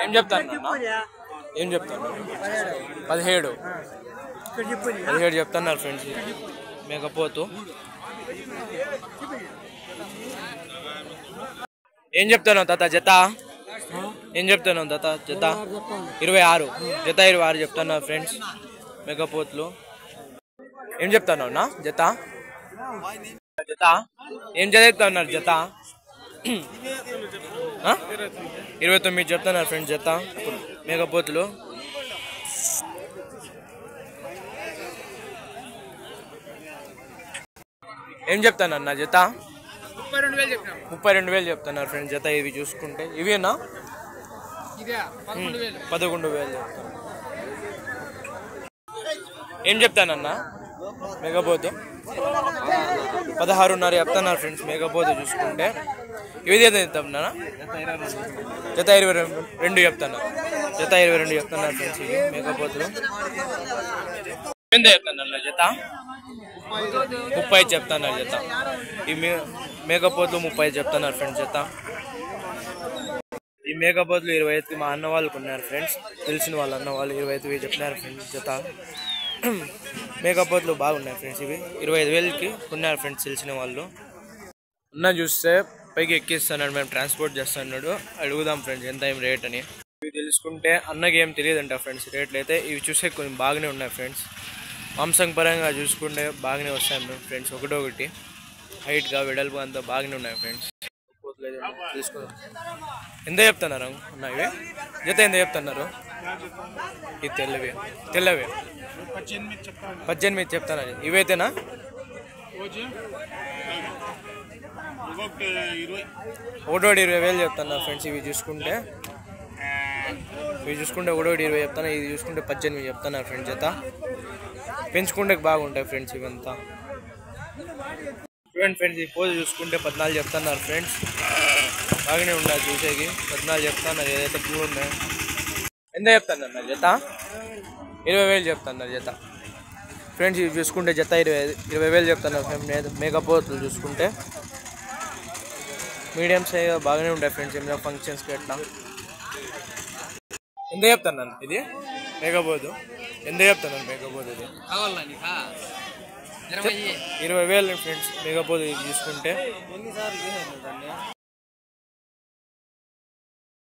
ఏం చెప్తాను ఏం చెప్తాను 17 చెప్తున్నారు ఫ్రెండ్స్ మేకపోతు ఏం చెప్తాను తాత జత ఏం చెప్తాను తాత జత 26 జత 26 చెప్తున్నారు ఫ్రెండ్స్ మేకపోతులు ఏం చెప్తాను అన్నా జత జత ఏం చదువుతున్నారు జత 29 చెప్తున్నారు ఫ్రెండ్స్ జత మేకపోతులు ఏం చెప్తాను అన్న జత 32,000 చెప్తున్నారు ఫ్రెండ్స్ జత ఇవి చూసుకుంటే ఇవేనా 11,000 చెప్తాను ఏం చెప్తానన్నా మేకపోతు 16.5 చెప్తున్నారు ఫ్రెండ్స్ మేకపోతు చూసుకుంటే ఇవి చెప్తాను జత 22 చెప్తాను జత 22 చెప్తున్నారు ఫ్రెండ్స్ ఇవి మేకపోతులు ఎంత చెప్తాను జత 30 చెప్తున్నారు జత ఈ మేకపోతులు 30 చెప్తున్నారు ఫ్రెండ్స్ జత ఈ మేకపోతులు 25 మా అన్న వాళ్ళకు ఉన్నారు ఫ్రెండ్స్ తెలిసిన వాళ్ళ అన్న వాళ్ళు 25 చెప్తున్నారు ఫ్రెండ్స్ జత మేకపోతులు బాగున్నాయి ఫ్రెండ్స్ ఇవి 25,000కి ఉన్నారు ఫ్రెండ్స్ తెలిసిన వాళ్ళు అన్న చూస్తే పైకి ఎక్కిస్తున్నాడు మేము ట్రాన్స్పోర్ట్ చేస్తున్నాడు అడుగుదాం ఫ్రెండ్స్ ఎంత ఏం రేట్ అని ఇవి తెలుసుకుంటే అన్నకి ఏం తెలియదంట ఫ్రెండ్స్ రేట్లు అయితే ఇవి చూసే కొంచెం బాగానే ఉన్నాయి ఫ్రెండ్స్ మాంసం పరంగా చూసుకుంటే బాగానే వస్తాయి ఫ్రెండ్స్ ఒకటొకటి హైట్గా వెడల్పు అంతా బాగానే ఉన్నాయి ఫ్రెండ్స్ తీసుకుందాం ఎంత చెప్తున్నారు అన్న ఇవి జత ఎంత చెప్తున్నారు ఇది తెల్లవి 18 చెప్తాను ఇవైతేనా ఒకటోటి 20,000 చెప్తాను ఫ్రెండ్స్ ఇవి చూసుకుంటే ఒకటోటి 20 చెప్తాను ఇది చూసుకుంటే 18 చెప్తాను ఫ్రెండ్స్ జత పెంచుకుంటే బాగుంటాయి ఫ్రెండ్స్ ఇవంతా చూడండి ఫ్రెండ్స్ ఈ పోజు చూసుకుంటే 14 చెప్తున్నారు ఫ్రెండ్స్ బాగానే ఉన్నాయి చూసేకి 14 చెప్తున్నారు ఏదైతే పూలు ఉన్నాయి ఎంత చెప్తున్నారు జత 20,000 చెప్తున్నారు జత ఫ్రెండ్స్ ఇవి చూసుకుంటే జత 20,000 చెప్తున్నారు ఫ్రెండ్స్ మేకపోతులు చూసుకుంటే మీడియం సైజ్ బాగానే ఉంటాయి ఫ్రెండ్స్ ఏమైనా ఫంక్షన్స్కి ఎట్లా ఎంత చెప్తున్నాను ఇది మేకపోతు ఎంత చెప్తున్నాను మేకపోతు ఇది 20,000 ఫ్రెండ్స్ మేకపోతు ఇది చూసుకుంటే